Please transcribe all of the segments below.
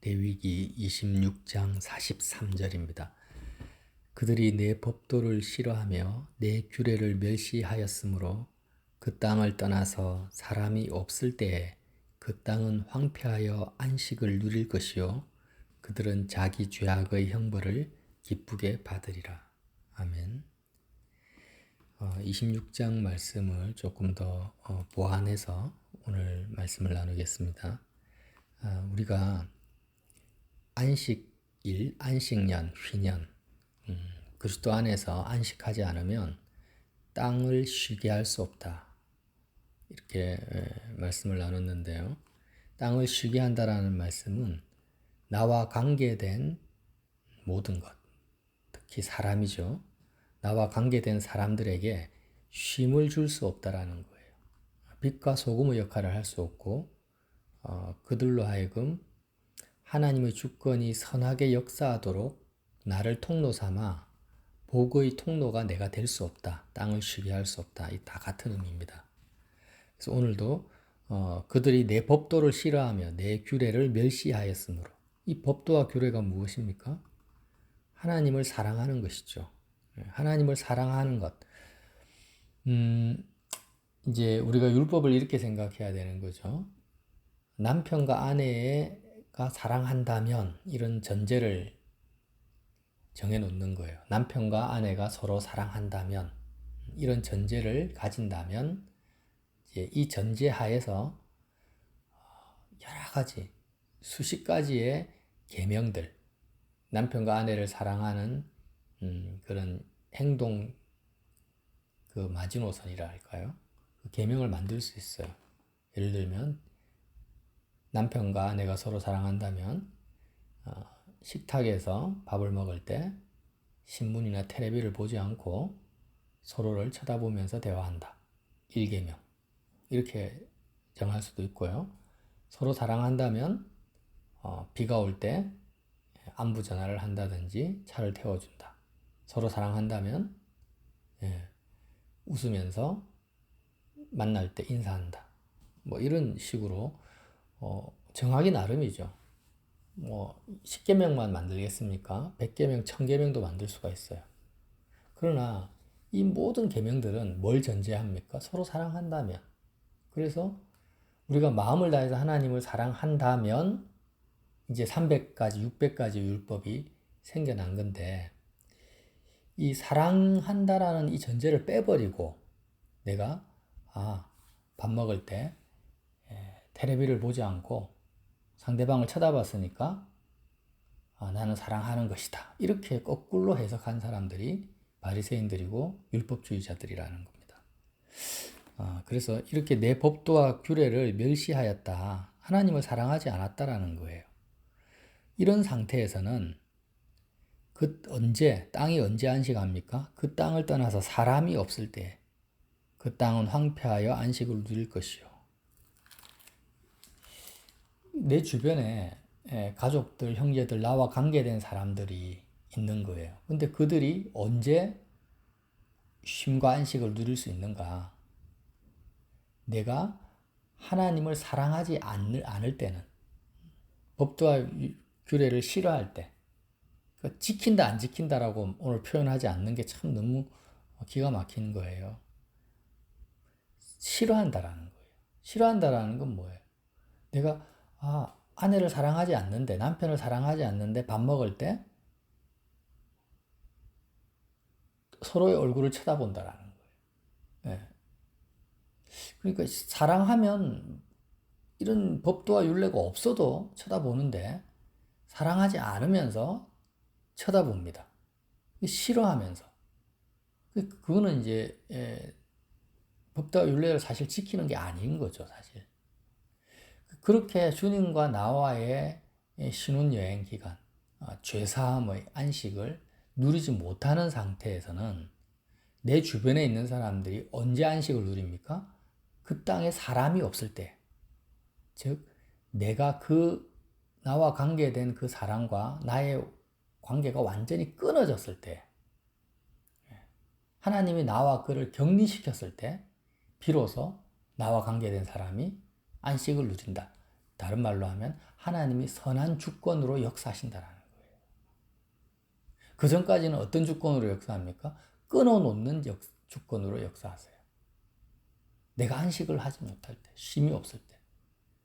레위기 26장 43절입니다. 그들이 내 법도를 싫어하며 내 규례를 멸시하였으므로 그 땅을 떠나서 사람이 없을 때에 그 땅은 황폐하여 안식을 누릴 것이요 그들은 자기 죄악의 형벌을 기쁘게 받으리라. 아멘. 26장 말씀을 조금 더 보완해서 오늘 말씀을 나누겠습니다. 우리가 안식일, 안식년, 휘년, 그리스도 안에서 안식하지 않으면 땅을 쉬게 할 수 없다. 이렇게 말씀을 나눴는데요. 땅을 쉬게 한다라는 말씀은 나와 관계된 모든 것, 특히 사람이죠. 나와 관계된 사람들에게 쉼을 줄 수 없다라는 거예요. 빛과 소금의 역할을 할 수 없고 그들로 하여금 하나님의 주권이 선하게 역사하도록 나를 통로 삼아 복의 통로가 내가 될 수 없다. 땅을 쉬게 할 수 없다. 이 다 같은 의미입니다. 그래서 오늘도 그들이 내 법도를 싫어하며 내 규례를 멸시하였으므로 이 법도와 규례가 무엇입니까? 하나님을 사랑하는 것이죠. 하나님을 사랑하는 것. 이제 우리가 율법을 이렇게 생각해야 되는 거죠. 남편과 아내가 사랑한다면 이런 전제를 정해놓는 거예요. 남편과 아내가 서로 사랑한다면 이런 전제를 가진다면 이제 이 전제 하에서 여러 가지 수십 가지의 계명들 남편과 아내를 사랑하는 그런 행동 그 마지노선이라 할까요? 그 계명을 만들 수 있어요. 예를 들면 남편과 아내가 서로 사랑한다면 식탁에서 밥을 먹을 때 신문이나 텔레비를 보지 않고 서로를 쳐다보면서 대화한다. 1계명. 이렇게 정할 수도 있고요. 서로 사랑한다면 비가 올 때 안부 전화를 한다든지 차를 태워준다. 서로 사랑한다면 웃으면서 만날 때 인사한다. 뭐 이런 식으로 정하기 나름이죠. 뭐 10계명만 만들겠습니까? 100계명, 1000계명도 만들 수가 있어요. 그러나 이 모든 계명들은 뭘 전제합니까? 서로 사랑한다면. 그래서 우리가 마음을 다해서 하나님을 사랑한다면 이제 300가지, 600가지 율법이 생겨난 건데 이 사랑한다라는 이 전제를 빼버리고 내가 밥 먹을 때 텔레비를 보지 않고 상대방을 쳐다봤으니까 나는 사랑하는 것이다. 이렇게 거꾸로 해석한 사람들이 바리새인들이고 율법주의자들이라는 겁니다. 그래서 이렇게 내 법도와 규례를 멸시하였다. 하나님을 사랑하지 않았다라는 거예요. 이런 상태에서는 땅이 언제 안식합니까? 그 땅을 떠나서 사람이 없을 때 그 땅은 황폐하여 안식을 누릴 것이요. 내 주변에 가족들, 형제들, 나와 관계된 사람들이 있는 거예요. 근데 그들이 언제 쉼과 안식을 누릴 수 있는가? 내가 하나님을 사랑하지 않을 때는, 법도와 규례를 싫어할 때, 지킨다 안 지킨다라고 오늘 표현하지 않는 게 참 너무 기가 막힌 거예요. 싫어한다라는 거예요. 싫어한다라는 건 뭐예요? 내가 아내를 사랑하지 않는데, 남편을 사랑하지 않는데 밥 먹을 때 서로의 얼굴을 쳐다본다라는 거예요. 네. 그러니까 사랑하면 이런 법도와 율례가 없어도 쳐다보는데 사랑하지 않으면서 쳐다봅니다. 싫어하면서. 그거는 이제 법도와 율례를 사실 지키는 게 아닌 거죠, 사실. 그렇게 주님과 나와의 신혼여행 기간, 죄사함의 안식을 누리지 못하는 상태에서는 내 주변에 있는 사람들이 언제 안식을 누립니까? 그 땅에 사람이 없을 때. 즉, 내가 나와 관계된 그 사람과 나의 관계가 완전히 끊어졌을 때, 하나님이 나와 그를 격리시켰을 때, 비로소 나와 관계된 사람이 안식을 누린다. 다른 말로 하면 하나님이 선한 주권으로 역사하신다라는 거예요. 그 전까지는 어떤 주권으로 역사합니까? 끊어놓는 주권으로 역사하세요. 내가 안식을 하지 못할 때, 쉼이 없을 때.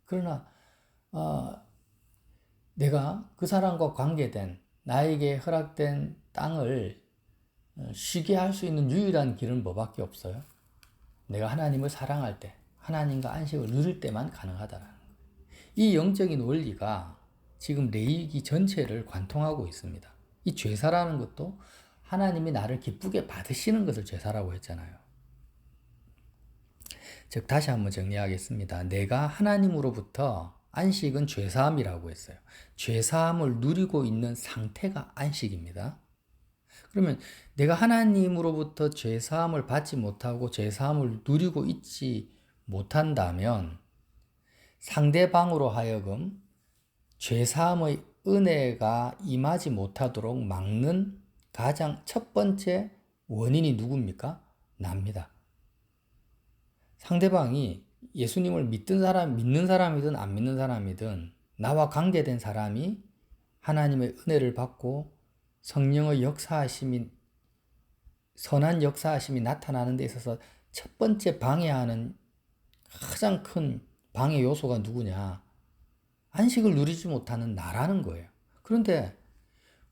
그러나 내가 그 사람과 관계된 나에게 허락된 땅을 쉬게 할 수 있는 유일한 길은 뭐밖에 없어요? 내가 하나님을 사랑할 때, 하나님과 안식을 누릴 때만 가능하다라는 거예요. 이 영적인 원리가 지금 레위기 전체를 관통하고 있습니다. 이 죄사라는 것도 하나님이 나를 기쁘게 받으시는 것을 죄사라고 했잖아요. 즉 다시 한번 정리하겠습니다. 내가 하나님으로부터 안식은 죄사함이라고 했어요. 죄사함을 누리고 있는 상태가 안식입니다. 그러면 내가 하나님으로부터 죄사함을 받지 못하고 죄사함을 누리고 있지 못한다면 상대방으로 하여금 죄사함의 은혜가 임하지 못하도록 막는 가장 첫 번째 원인이 누굽니까? 나입니다. 상대방이 예수님을 믿는 사람이든 안 믿는 사람이든 나와 관계된 사람이 하나님의 은혜를 받고 성령의 역사하심이 선한 역사하심이 나타나는 데 있어서 첫 번째 방해하는 가장 큰 방해 요소가 누구냐? 안식을 누리지 못하는 나라는 거예요. 그런데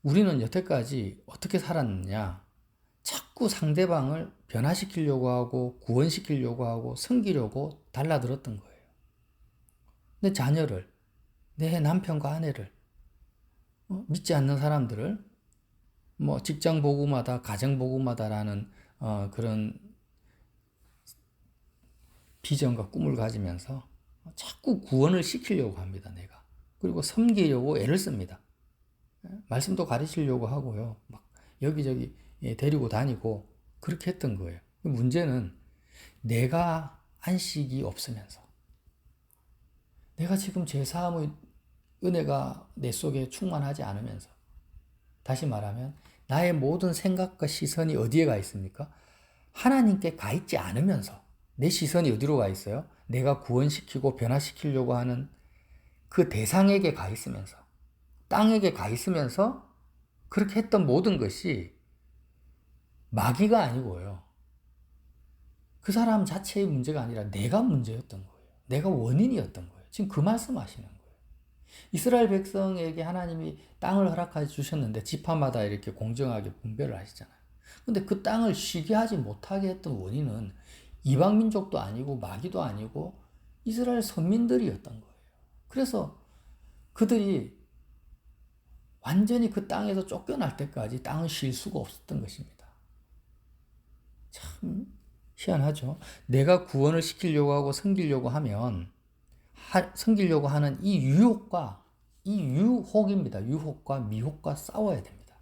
우리는 여태까지 어떻게 살았느냐? 자꾸 상대방을 변화시키려고 하고 구원시키려고 하고 섬기려고 달라들었던 거예요. 내 자녀를, 내 남편과 아내를, 믿지 않는 사람들을 직장 복음하다, 가정 복음하다라는 그런 비전과 꿈을 가지면서 자꾸 구원을 시키려고 합니다, 내가. 그리고 섬기려고 애를 씁니다. 말씀도 가르치려고 하고요. 막 여기저기 데리고 다니고 그렇게 했던 거예요. 문제는 내가 안식이 없으면서 내가 지금 제사함의 은혜가 내 속에 충만하지 않으면서 다시 말하면 나의 모든 생각과 시선이 어디에 가 있습니까? 하나님께 가 있지 않으면서 내 시선이 어디로 가 있어요? 내가 구원시키고 변화시키려고 하는 그 대상에게 가 있으면서 땅에게 가 있으면서 그렇게 했던 모든 것이 마귀가 아니고요. 그 사람 자체의 문제가 아니라 내가 문제였던 거예요. 내가 원인이었던 거예요. 지금 그 말씀 하시는 거예요. 이스라엘 백성에게 하나님이 땅을 허락해 주셨는데 지파마다 이렇게 공정하게 분배를 하시잖아요. 근데 그 땅을 쉬게 하지 못하게 했던 원인은 이방 민족도 아니고 마귀도 아니고 이스라엘 선민들이었던 거예요. 그래서 그들이 완전히 그 땅에서 쫓겨날 때까지 땅을 쉴 수가 없었던 것입니다. 참 희한하죠. 내가 구원을 시키려고 하고 섬기려고 하면 섬기려고 하는 이 유혹입니다. 유혹과 미혹과 싸워야 됩니다.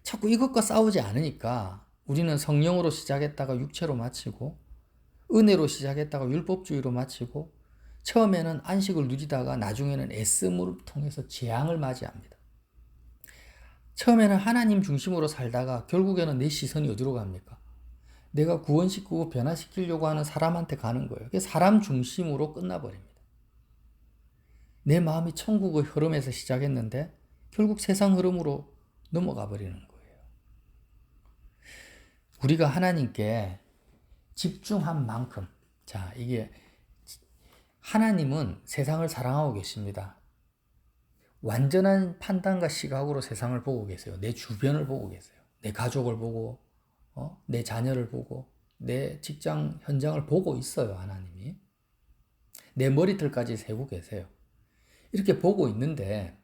자꾸 이것과 싸우지 않으니까 우리는 성령으로 시작했다가 육체로 마치고 은혜로 시작했다가 율법주의로 마치고 처음에는 안식을 누리다가 나중에는 애씀을 통해서 재앙을 맞이합니다. 처음에는 하나님 중심으로 살다가 결국에는 내 시선이 어디로 갑니까? 내가 구원시키고 변화시키려고 하는 사람한테 가는 거예요. 그게 사람 중심으로 끝나버립니다. 내 마음이 천국의 흐름에서 시작했는데 결국 세상 흐름으로 넘어가 버리는 거예요. 우리가 하나님께 집중한 만큼, 자, 이게 하나님은 세상을 사랑하고 계십니다. 완전한 판단과 시각으로 세상을 보고 계세요. 내 주변을 보고 계세요. 내 가족을 보고, 내 자녀를 보고, 내 직장 현장을 보고 있어요, 하나님이. 내 머리털까지 세고 계세요. 이렇게 보고 있는데,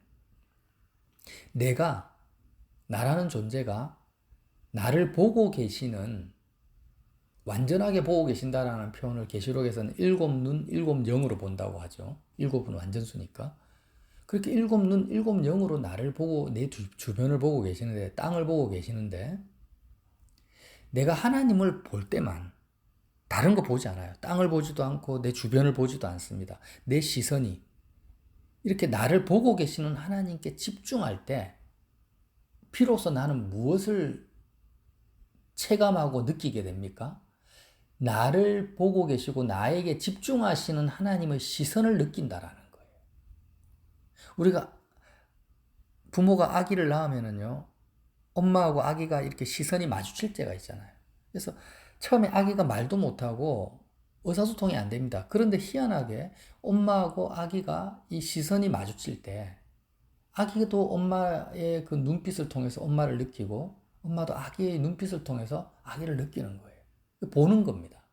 나라는 존재가 나를 보고 계시는, 완전하게 보고 계신다라는 표현을 계시록에서는 7눈 7영으로 본다고 하죠. 7은 완전수니까. 그렇게 7눈 7영으로 나를 보고 내 주변을 보고 계시는데, 땅을 보고 계시는데, 내가 하나님을 볼 때만 다른 거 보지 않아요. 땅을 보지도 않고 내 주변을 보지도 않습니다. 내 시선이 이렇게 나를 보고 계시는 하나님께 집중할 때 비로소 나는 무엇을 체감하고 느끼게 됩니까? 나를 보고 계시고 나에게 집중하시는 하나님의 시선을 느낀다라는 거예요. 우리가 부모가 아기를 낳으면은요, 엄마하고 아기가 이렇게 시선이 마주칠 때가 있잖아요. 그래서 처음에 아기가 말도 못하고 의사소통이 안 됩니다. 그런데 희한하게 엄마하고 아기가 이 시선이 마주칠 때 아기도 엄마의 그 눈빛을 통해서 엄마를 느끼고 엄마도 아기의 눈빛을 통해서 아기를 느끼는 거예요. 보는 겁니다.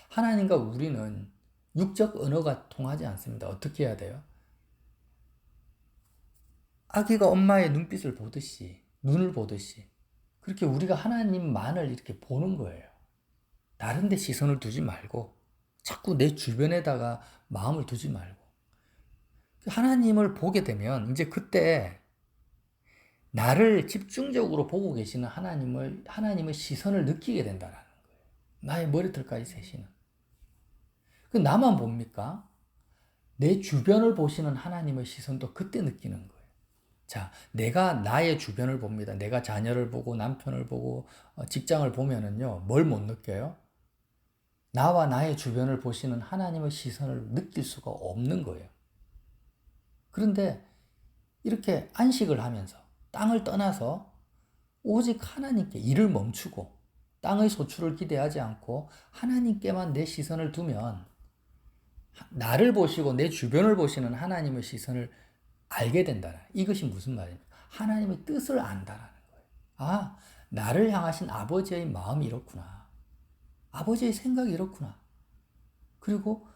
하나님과 우리는 육적 언어가 통하지 않습니다. 어떻게 해야 돼요? 아기가 엄마의 눈빛을 보듯이, 눈을 보듯이, 그렇게 우리가 하나님만을 이렇게 보는 거예요. 다른 데 시선을 두지 말고, 자꾸 내 주변에다가 마음을 두지 말고. 하나님을 보게 되면, 이제 그때 나를 집중적으로 보고 계시는 하나님의 시선을 느끼게 된다는 거예요. 나의 머리털까지 세시는. 그 나만 봅니까? 내 주변을 보시는 하나님의 시선도 그때 느끼는 거예요. 자, 내가 나의 주변을 봅니다. 내가 자녀를 보고 남편을 보고 직장을 보면은요, 뭘 못 느껴요? 나와 나의 주변을 보시는 하나님의 시선을 느낄 수가 없는 거예요. 그런데 이렇게 안식을 하면서 땅을 떠나서 오직 하나님께 일을 멈추고 땅의 소출을 기대하지 않고 하나님께만 내 시선을 두면 나를 보시고 내 주변을 보시는 하나님의 시선을 알게 된다는, 이것이 무슨 말입니까? 하나님의 뜻을 안다라는 거예요. 아, 나를 향하신 아버지의 마음이 이렇구나. 아버지의 생각이 이렇구나. 그리고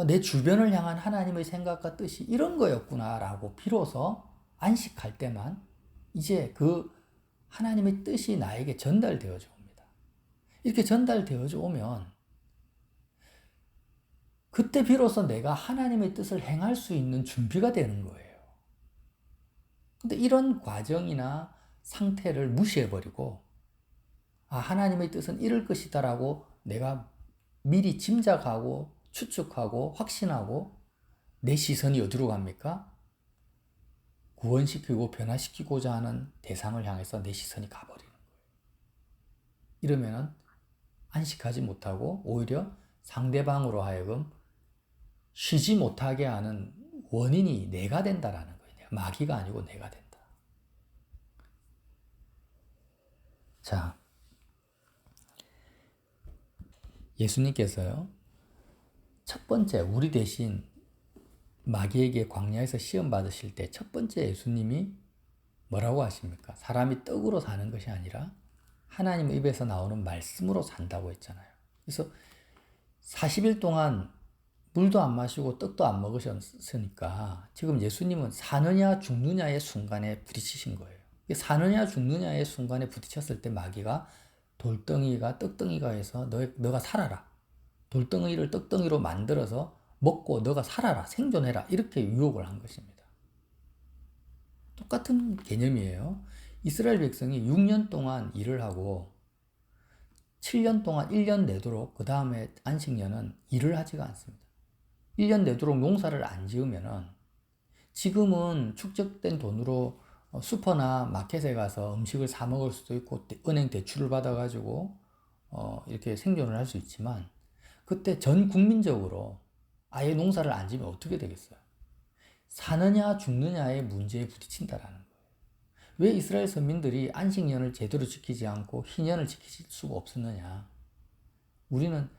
내 주변을 향한 하나님의 생각과 뜻이 이런 거였구나라고 비로소 안식할 때만 이제 그 하나님의 뜻이 나에게 전달되어져 옵니다. 이렇게 전달되어져 오면 그때 비로소 내가 하나님의 뜻을 행할 수 있는 준비가 되는 거예요. 근데 이런 과정이나 상태를 무시해버리고, 아, 하나님의 뜻은 이럴 것이다라고 내가 미리 짐작하고 추측하고 확신하고 내 시선이 어디로 갑니까? 구원시키고 변화시키고자 하는 대상을 향해서 내 시선이 가버리는 거예요. 이러면 안식하지 못하고 오히려 상대방으로 하여금 쉬지 못하게 하는 원인이 내가 된다라는 거예요. 마귀가 아니고 내가 된다. 자, 예수님께서요, 첫 번째 우리 대신 마귀에게 광야에서 시험 받으실 때 첫 번째 예수님이 뭐라고 하십니까? 사람이 떡으로 사는 것이 아니라 하나님 입에서 나오는 말씀으로 산다고 했잖아요. 그래서 40일 동안 물도 안 마시고 떡도 안 먹으셨으니까 지금 예수님은 사느냐 죽느냐의 순간에 부딪히신 거예요. 사느냐 죽느냐의 순간에 부딪혔을 때 마귀가 돌덩이가 떡덩이가 해서 너가 살아라. 돌덩이를 떡덩이로 만들어서 먹고 너가 살아라. 생존해라. 이렇게 유혹을 한 것입니다. 똑같은 개념이에요. 이스라엘 백성이 6년 동안 일을 하고 7년 동안 1년 내도록 그 다음에 안식년은 일을 하지가 않습니다. 1년 내도록 농사를 안 지으면은 지금은 축적된 돈으로 슈퍼나 마켓에 가서 음식을 사 먹을 수도 있고 은행 대출을 받아가지고 이렇게 생존을 할 수 있지만 그때 전 국민적으로 아예 농사를 안 지면 어떻게 되겠어요? 사느냐 죽느냐의 문제에 부딪힌다라는 거예요. 왜 이스라엘 선민들이 안식년을 제대로 지키지 않고 희년을 지킬 수가 없었느냐? 우리는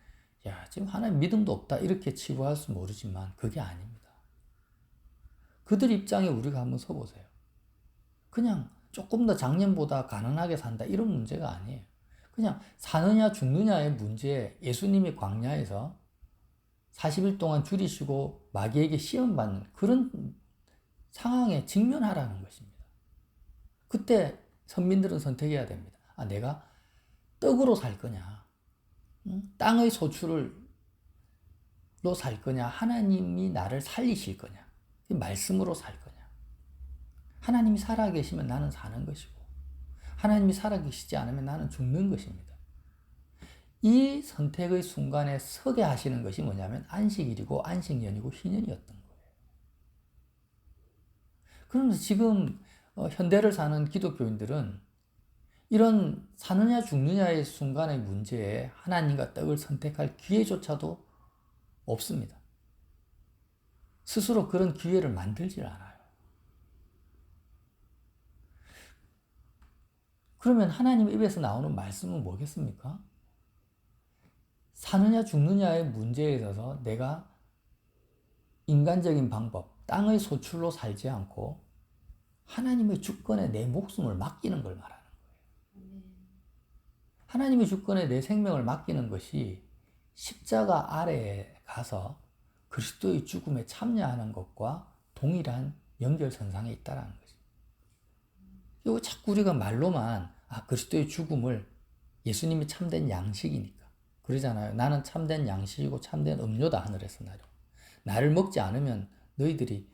야, 지금 하나님 믿음도 없다 이렇게 치부할 수 모르지만 그게 아닙니다. 그들 입장에 우리가 한번 서보세요. 그냥 조금 더 작년보다 가난하게 산다 이런 문제가 아니에요. 그냥 사느냐 죽느냐의 문제에 예수님이 광야에서 40일 동안 줄이시고 마귀에게 시험받는 그런 상황에 직면하라는 것입니다. 그때 선민들은 선택해야 됩니다. 아, 내가 떡으로 살 거냐? 땅의 소출로 살 거냐? 하나님이 나를 살리실 거냐? 말씀으로 살 거냐? 하나님이 살아계시면 나는 사는 것이고 하나님이 살아계시지 않으면 나는 죽는 것입니다. 이 선택의 순간에 서게 하시는 것이 뭐냐면 안식일이고 안식년이고 희년이었던 거예요. 그러면서 지금 현대를 사는 기독교인들은 이런 사느냐 죽느냐의 순간의 문제에 하나님과 떡을 선택할 기회조차도 없습니다. 스스로 그런 기회를 만들질 않아요. 그러면 하나님 입에서 나오는 말씀은 뭐겠습니까? 사느냐 죽느냐의 문제에 있어서 내가 인간적인 방법, 땅의 소출로 살지 않고 하나님의 주권에 내 목숨을 맡기는 걸 말하는 거예요. 하나님의 주권에 내 생명을 맡기는 것이 십자가 아래에 가서 그리스도의 죽음에 참여하는 것과 동일한 연결선상에 있다는 거죠. 이거 자꾸 우리가 말로만 그리스도의 죽음을 예수님이 참된 양식이니까 그러잖아요. 나는 참된 양식이고 참된 음료다 하늘에서 나를 먹지 않으면 너희들이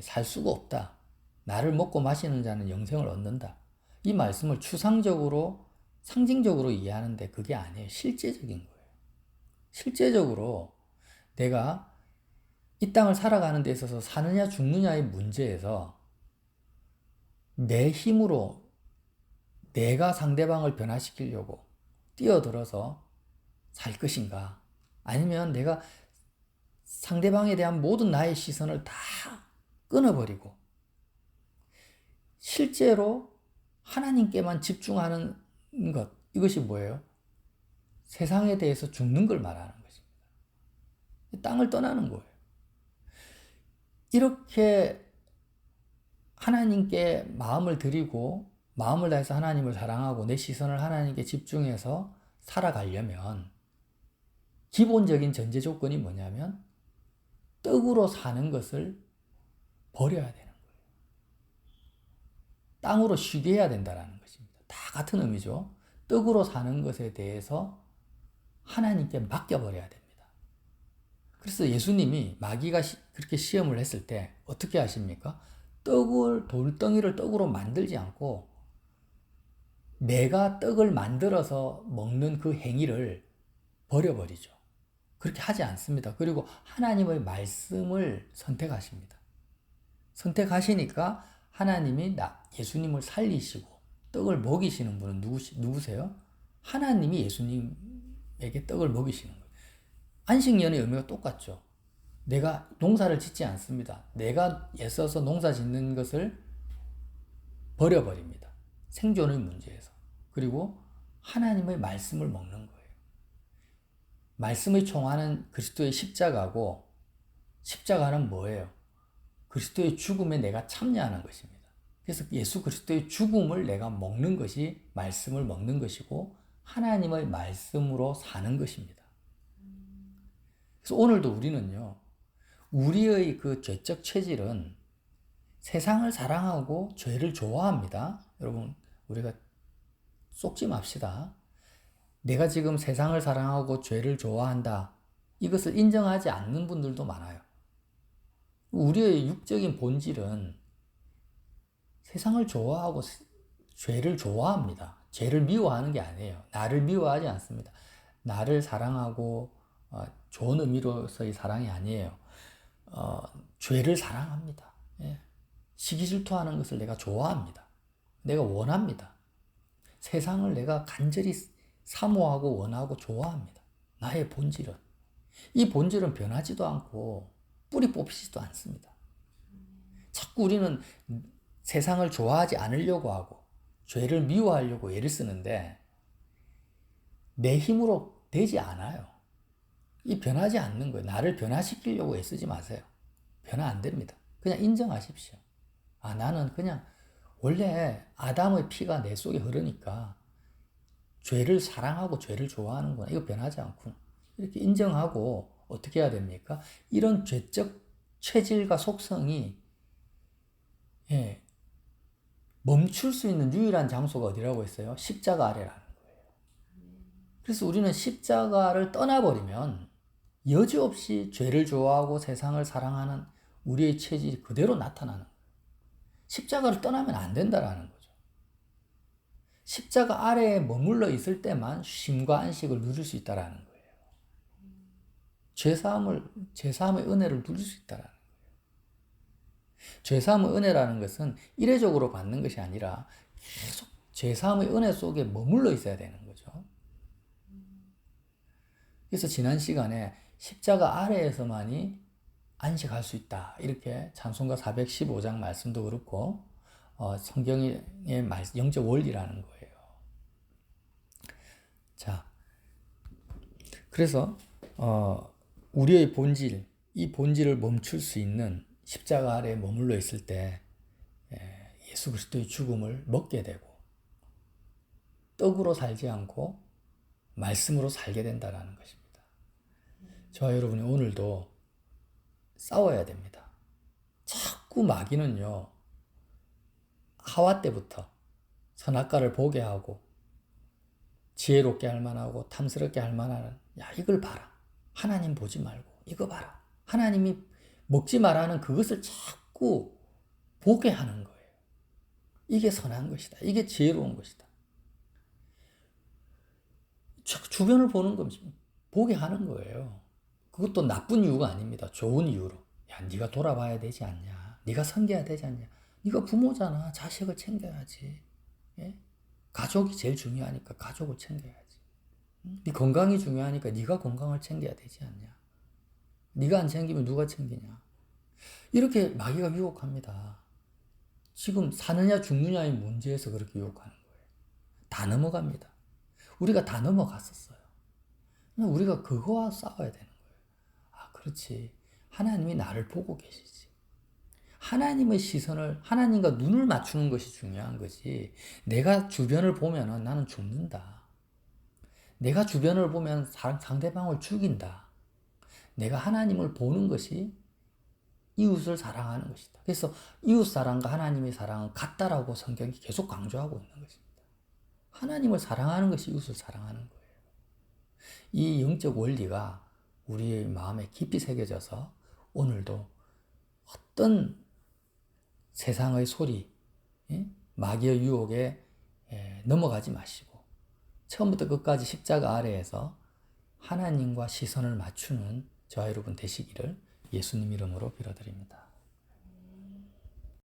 살 수가 없다. 나를 먹고 마시는 자는 영생을 얻는다. 이 말씀을 추상적으로 상징적으로 이해하는데 그게 아니에요. 실제적인 거예요. 실제적으로 내가 이 땅을 살아가는 데 있어서 사느냐 죽느냐의 문제에서 내 힘으로 내가 상대방을 변화시키려고 뛰어들어서 살 것인가? 아니면 내가 상대방에 대한 모든 나의 시선을 다 끊어버리고 실제로 하나님께만 집중하는 것, 이것이 뭐예요? 세상에 대해서 죽는 걸 말하는 것입니다. 땅을 떠나는 거예요. 이렇게 하나님께 마음을 드리고 마음을 다해서 하나님을 사랑하고 내 시선을 하나님께 집중해서 살아가려면 기본적인 전제 조건이 뭐냐면 떡으로 사는 것을 버려야 되는 거예요. 땅으로 쉬게 해야 된다는 것입니다. 다 같은 의미죠. 떡으로 사는 것에 대해서 하나님께 맡겨버려야 됩니다. 그래서 예수님이 마귀가 그렇게 시험을 했을 때 어떻게 하십니까? 돌덩이를 떡으로 만들지 않고 내가 떡을 만들어서 먹는 그 행위를 버려버리죠. 그렇게 하지 않습니다. 그리고 하나님의 말씀을 선택하십니다. 선택하시니까 하나님이 예수님을 살리시고 떡을 먹이시는 분은 누구세요? 하나님이 예수님에게 떡을 먹이시는 거예요. 안식년의 의미가 똑같죠. 내가 농사를 짓지 않습니다. 내가 애써서 농사 짓는 것을 버려버립니다. 생존의 문제에서. 그리고 하나님의 말씀을 먹는 거예요. 말씀의 총화는 그리스도의 십자가고 십자가는 뭐예요? 그리스도의 죽음에 내가 참여하는 것입니다. 그래서 예수 그리스도의 죽음을 내가 먹는 것이 말씀을 먹는 것이고 하나님의 말씀으로 사는 것입니다. 그래서 오늘도 우리는요, 우리의 그 죄적 체질은 세상을 사랑하고 죄를 좋아합니다. 여러분, 우리가 속지 맙시다. 내가 지금 세상을 사랑하고 죄를 좋아한다. 이것을 인정하지 않는 분들도 많아요. 우리의 육적인 본질은 세상을 좋아하고 죄를 좋아합니다. 죄를 미워하는 게 아니에요. 나를 미워하지 않습니다. 나를 사랑하고 좋은 의미로서의 사랑이 아니에요. 죄를 사랑합니다. 예. 시기 질투하는 것을 내가 좋아합니다. 내가 원합니다. 세상을 내가 간절히 사모하고 원하고 좋아합니다. 나의 본질은. 이 본질은 변하지도 않고 뿌리 뽑히지도 않습니다. 자꾸 우리는 세상을 좋아하지 않으려고 하고 죄를 미워하려고 애를 쓰는데 내 힘으로 되지 않아요. 이 변하지 않는 거예요. 나를 변화시키려고 애쓰지 마세요. 변화 안 됩니다. 그냥 인정하십시오. 나는 그냥 원래 아담의 피가 내 속에 흐르니까 죄를 사랑하고 죄를 좋아하는구나. 이거 변하지 않구나. 이렇게 인정하고 어떻게 해야 됩니까? 이런 죄적 체질과 속성이 멈출 수 있는 유일한 장소가 어디라고 했어요? 십자가 아래라는 거예요. 그래서 우리는 십자가를 떠나버리면 여지없이 죄를 좋아하고 세상을 사랑하는 우리의 체질이 그대로 나타나는 거예요. 십자가를 떠나면 안 된다라는 거죠. 십자가 아래에 머물러 있을 때만 쉼과 안식을 누릴 수 있다라는 거예요. 죄사함의 은혜를 누릴 수 있다라는 거예요. 죄사함의 은혜라는 것은 이례적으로 받는 것이 아니라 계속 죄사함의 은혜 속에 머물러 있어야 되는 거죠. 그래서 지난 시간에 십자가 아래에서만이 안식할 수 있다. 이렇게 찬송가 415장 말씀도 그렇고 성경의 영적 원리라는 거예요. 자, 그래서 우리의 본질, 이 본질을 멈출 수 있는 십자가 아래에 머물러 있을 때 예수 그리스도의 죽음을 먹게 되고 떡으로 살지 않고 말씀으로 살게 된다는 것입니다. 저와 여러분이 오늘도 싸워야 됩니다. 자꾸 마귀는요, 하와 때부터 선악과를 보게 하고 지혜롭게 할 만하고 탐스럽게 할 만한, 야, 이걸 봐라. 하나님 보지 말고 이거 봐라. 하나님이 먹지 말라는 그것을 자꾸 보게 하는 거예요. 이게 선한 것이다. 이게 지혜로운 것이다. 주변을 보는 겁니다. 보게 하는 거예요. 그것도 나쁜 이유가 아닙니다. 좋은 이유로. 야, 네가 돌아봐야 되지 않냐. 네가 섬겨야 되지 않냐. 네가 부모잖아. 자식을 챙겨야지. 예? 가족이 제일 중요하니까 가족을 챙겨야지. 네 건강이 중요하니까 네가 건강을 챙겨야 되지 않냐. 네가 안 챙기면 누가 챙기냐. 이렇게 마귀가 유혹합니다. 지금 사느냐 죽느냐의 문제에서 그렇게 유혹하는 거예요. 다 넘어갑니다. 우리가 다 넘어갔었어요. 우리가 그거와 싸워야 되는 거예요. 아, 그렇지. 하나님이 나를 보고 계시지. 하나님의 시선을, 하나님과 눈을 맞추는 것이 중요한 거지. 내가 주변을 보면은 나는 죽는다. 내가 주변을 보면 상대방을 죽인다. 내가 하나님을 보는 것이 이웃을 사랑하는 것이다. 그래서 이웃 사랑과 하나님의 사랑은 같다라고 성경이 계속 강조하고 있는 것입니다. 하나님을 사랑하는 것이 이웃을 사랑하는 거예요. 이 영적 원리가 우리의 마음에 깊이 새겨져서 오늘도 어떤 세상의 소리, 마귀의 유혹에 넘어가지 마시고 처음부터 끝까지 십자가 아래에서 하나님과 시선을 맞추는 저와 여러분 되시기를 예수님 이름으로 빌어드립니다.